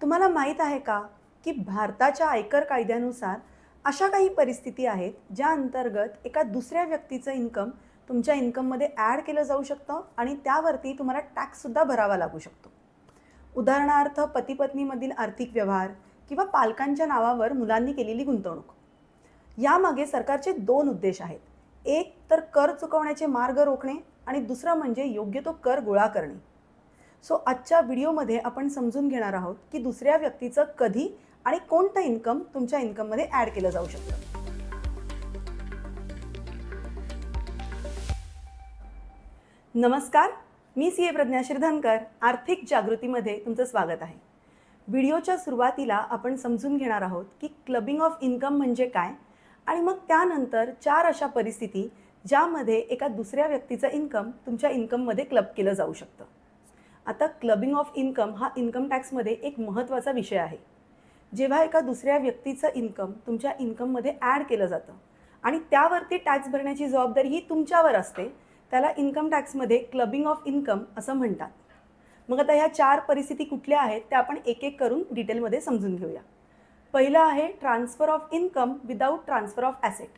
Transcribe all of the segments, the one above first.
तुम्हाला माहीत आहे का, की भारताच्या आयकर कायद्यानुसार अशा काही परिस्थिती आहेत, ज्या अंतर्गत एका दुसऱ्या व्यक्तीचं इन्कम तुमच्या इन्कममध्ये ॲड केलं जाऊ शकतं आणि त्यावरती तुम्हाला टॅक्ससुद्धा भरावा लागू शकतो. उदाहरणार्थ पती-पत्नीमधील आर्थिक व्यवहार किंवा पालकांच्या नावावर मुलांनी केलेली गुंतवणूक. यामागे सरकारचे 2 उद्देश आहेत. एक तर कर चुकवण्याचे मार्ग रोखणे आणि दुसरं म्हणजे योग्य तो कर गोळा करणे. आजच्या व्हिडिओमध्ये आपण समजून घेणार आहोत की दुसऱ्या व्यक्तीचं कधी आणि कोणतं इन्कम तुमच्या इन्कममध्ये ॲड केलं जाऊ शकतं. नमस्कार, मी CA प्रज्ञा श्रीधनकर. आर्थिक जागृतीमध्ये तुमचं स्वागत आहे. व्हिडिओच्या सुरुवातीला आपण समजून घेणार आहोत की क्लबिंग ऑफ इन्कम म्हणजे काय आणि मग त्यानंतर 4 अशा परिस्थिती ज्यामध्ये एका दुसऱ्या व्यक्तीचं इन्कम तुमच्या इन्कममध्ये क्लब केलं जाऊ शकतं. आता क्लबिंग ऑफ इन्कम हा इन्कम टॅक्समध्ये एक महत्त्वाचा विषय आहे. जेव्हा एका दुसऱ्या व्यक्तीचं इन्कम तुमच्या इन्कममध्ये ॲड केलं जातं आणि त्यावरती टॅक्स भरण्याची जबाबदारी ही तुमच्यावर असते, त्याला इन्कम टॅक्समध्ये क्लबिंग ऑफ इन्कम असं म्हणतात. मग आता ह्या 4 परिस्थिती कुठल्या आहेत त्या आपण एक एक करून डिटेलमध्ये समजून घेऊया. पहिलं आहे transfer of income without transfer of asset.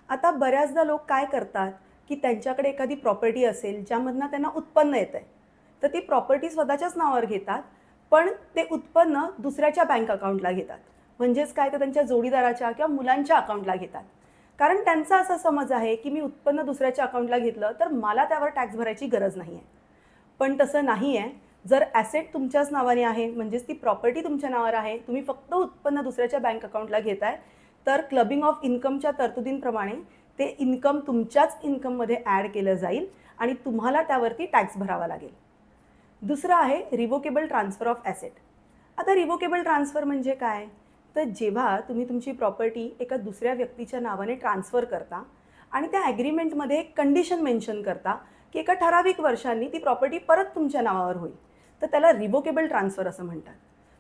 आता बऱ्याचदा लोक काय करतात की त्यांच्याकडे एखादी प्रॉपर्टी असेल ज्यामधनं त्यांना उत्पन्न येतं आहे, तर ती प्रॉपर्टी स्वतःच्याच नावावर घेतात, पण ते उत्पन्न दुसऱ्याच्या बँक अकाउंटला घेतात. म्हणजेच काय, तर त्यांच्या जोडीदाराच्या किंवा मुलांच्या अकाउंटला घेतात. कारण त्यांचा असा समज आहे की मी उत्पन्न दुसऱ्याच्या अकाउंटला घेतलं तर मला त्यावर टॅक्स भरायची गरज नाही आहे. पण तसं नाही आहे. जर ॲसेट तुमच्याच नावाने आहे, म्हणजेच ती प्रॉपर्टी तुमच्या नावावर आहे, तुम्ही फक्त उत्पन्न दुसऱ्याच्या बँक अकाउंटला घेताय, तर क्लबिंग ऑफ इन्कमच्या तरतुदींप्रमाणे ते इन्कम तुमच्याच इन्कममध्ये ॲड केलं जाईल आणि तुम्हाला त्यावरती टॅक्स भरावा लागेल. दुसरं आहे रिव्होकेबल ट्रान्सफर ऑफ ॲसेट. आता रिव्होकेबल ट्रान्सफर म्हणजे काय, तर जेव्हा तुम्ही तुमची प्रॉपर्टी एका दुसऱ्या व्यक्तीच्या नावाने ट्रान्सफर करता आणि त्या ॲग्रीमेंटमध्ये एक कंडिशन मेन्शन करता की एका ठराविक वर्षांनी ती प्रॉपर्टी परत तुमच्या नावावर होईल, तर त्याला रिव्होकेबल ट्रान्सफर असं म्हणतात.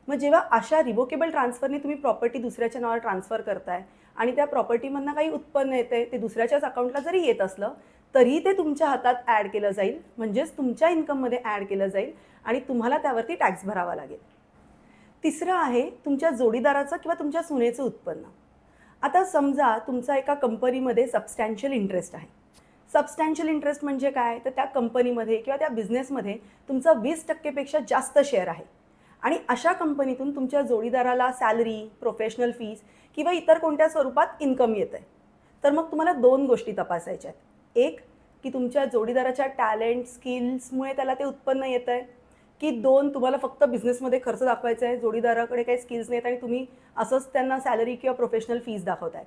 मग जेव्हा अशा रिव्होकेबल ट्रान्सफरने तुम्ही प्रॉपर्टी दुसऱ्याच्या नावावर ट्रान्सफर करताय आणि त्या प्रॉपर्टीमधनं काही उत्पन्न येते, ते दुसऱ्याच्याच अकाउंटला जरी येत असलं तरीही ते तुमच्या हातात ॲड केलं जाईल, म्हणजेच तुमच्या इन्कममध्ये ॲड केलं जाईल आणि तुम्हाला त्यावरती टॅक्स भरावा लागेल. तिसरं आहे तुमच्या जोडीदाराचं किंवा तुमच्या सुनेचं उत्पन्न. आता समजा तुमचा एका कंपनीमध्ये सबस्टॅन्शियल इंटरेस्ट आहे. सबस्टॅन्शियल इंटरेस्ट म्हणजे काय, तर त्या कंपनीमध्ये किंवा त्या बिझनेसमध्ये तुमचा 20% जास्त शेअर आहे आणि अशा कंपनीतून तुमच्या जोडीदाराला सॅलरी, प्रोफेशनल फीज किंवा इतर कोणत्या स्वरूपात इन्कम येतं आहे. तर मग तुम्हाला 2 गोष्टी तपासायच्या आहेत. एक, की तुमच्या जोडीदाराच्या टॅलेंट, स्किल्समुळे त्याला ते उत्पन्न येतं आहे, की 2, तुम्हाला फक्त बिझनेसमध्ये खर्च दाखवायचा आहे, जोडीदाराकडे काही स्किल्स नाहीत आणि तुम्ही असंच त्यांना सॅलरी किंवा प्रोफेशनल फीज दाखवताय.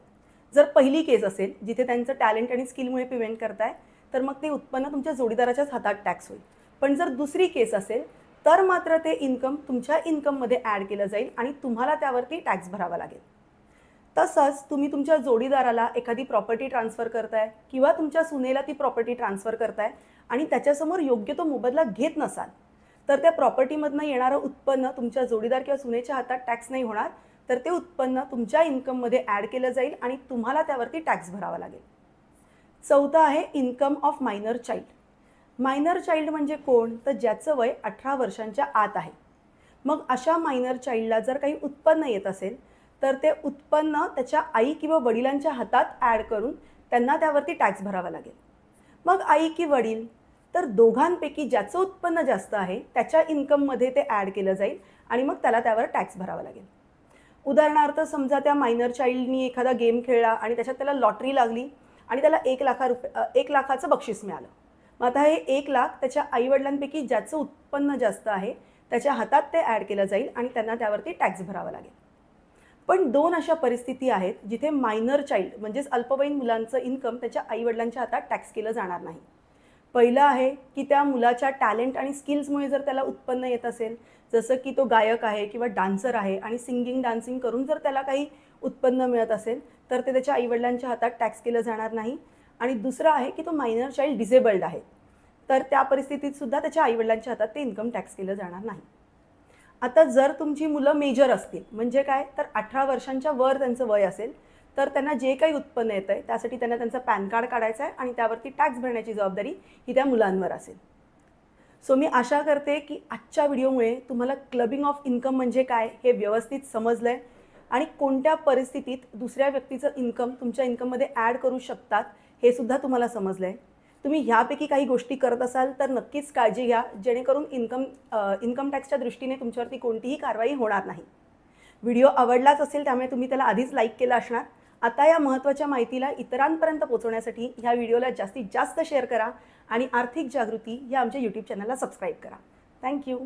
जर पहिली केस असेल जिथे त्यांचं टॅलेंट आणि स्किलमुळे पेमेंट करताय, तर मग ते उत्पन्न तुमच्या जोडीदाराच्याच हातात टॅक्स होईल. पण जर दुसरी केस असेल तर मात्र ते इन्कम तुमच्या इन्कममध्ये ॲड केलं जाईल आणि तुम्हाला त्यावरती टॅक्स भरावा लागेल. तसंच तुम्ही तुमच्या जोडीदाराला एखादी प्रॉपर्टी ट्रान्सफर करताय किंवा तुमच्या सुनेला ती प्रॉपर्टी ट्रान्सफर करताय आणि त्याच्यासमोर योग्य तो मोबदला घेत नसाल, तर त्या प्रॉपर्टीमधनं येणारं उत्पन्न तुमच्या जोडीदार किंवा सुनेच्या हातात टॅक्स नाही होणार, तर ते उत्पन्न तुमच्या इन्कममध्ये ॲड केलं जाईल आणि तुम्हाला त्यावरती टॅक्स भरावा लागेल. चौथं आहे income of minor child. Minor child म्हणजे कोण, तर ज्याचं वय 18 वर्षांच्या आत आहे. मग अशा मायनर चाइल्डला जर काही उत्पन्न येत असेल तर ते उत्पन्न त्याच्या आई किंवा वडिलांच्या हातात ॲड करून त्यांना त्यावरती टॅक्स भरावा लागेल. मग आई की वडील, तर दोघांपैकी ज्याचं उत्पन्न जास्त आहे त्याच्या इन्कममध्ये ते ॲड केलं जाईल आणि मग त्याला त्यावर टॅक्स भरावा लागेल. उदाहरणार्थ समजा त्या मायनर चाइल्डनी एखादा गेम खेळला आणि त्याच्यात त्याला लॉटरी लागली आणि त्याला 1 लाखाचं बक्षीस मिळालं. मग आता हे 1 लाख त्याच्या आईवडिलांपैकी ज्याचं उत्पन्न जास्त आहे त्याच्या हातात ते ॲड केलं जाईल आणि त्यांना त्यावरती टॅक्स भरावा लागेल. पण 2 अशा परिस्थिती आहेत जिथे मायनर चाइल्ड म्हणजेच अल्पवयीन मुलांचं इन्कम त्याच्या आईवडिलांच्या हातात टॅक्स केलं जाणार नाही. पहिलं आहे की त्या मुलाच्या टॅलेंट आणि स्किल्समुळे जर त्याला उत्पन्न येत असेल, जसं की तो गायक आहे किंवा डान्सर आहे आणि सिंगिंग डान्सिंग करून जर त्याला काही उत्पन्न मिळत असेल, तर ते त्याच्या आईवडिलांच्या हातात टॅक्स केलं जाणार नाही. आणि दुसरं आहे की तो मायनर चाइल्ड डिसेबल्ड आहे, तर त्या परिस्थितीतसुद्धा त्याच्या आईवडिलांच्या हातात ते इन्कम टॅक्स केलं जाणार नाही. आता जर तुमची मुलं मेजर असतील, म्हणजे काय, तर 18 वर्षांच्या वर त्यांचं वय असेल, तर त्यांना जे काही उत्पन्न येतं आहे त्यासाठी त्यांना त्यांचं पॅन कार्ड काढायचं आहे आणि त्यावरती टॅक्स भरण्याची जबाबदारी ही त्या मुलांवर असेल. सो मी आशा करते की आजच्या व्हिडिओमुळे तुम्हाला क्लबिंग ऑफ इन्कम म्हणजे काय हे व्यवस्थित समजलं आहे आणि कोणत्या परिस्थितीत दुसऱ्या व्यक्तीचं इन्कम तुमच्या इन्कममध्ये ॲड करू शकतात हे सुद्धा तुम्हाला समजलं आहे. तुम्ही ह्यापैकी काही गोष्टी करत असाल तर नक्कीच काळजी घ्या, जेणेकरून इन्कम टॅक्सच्या दृष्टीने तुमच्यावरती कोणतीही कारवाई होणार नाही. व्हिडिओ आवडलाच असेल, त्यामुळे तुम्ही त्याला आधीच लाईक केलं असणार. आता या महत्त्वाच्या माहितीला इतरांपर्यंत पोहोचवण्यासाठी ह्या व्हिडिओला जास्तीत जास्त शेअर करा आणि आर्थिक जागृती या आमच्या यूट्यूब चॅनलला सबस्क्राईब करा. थँक्यू.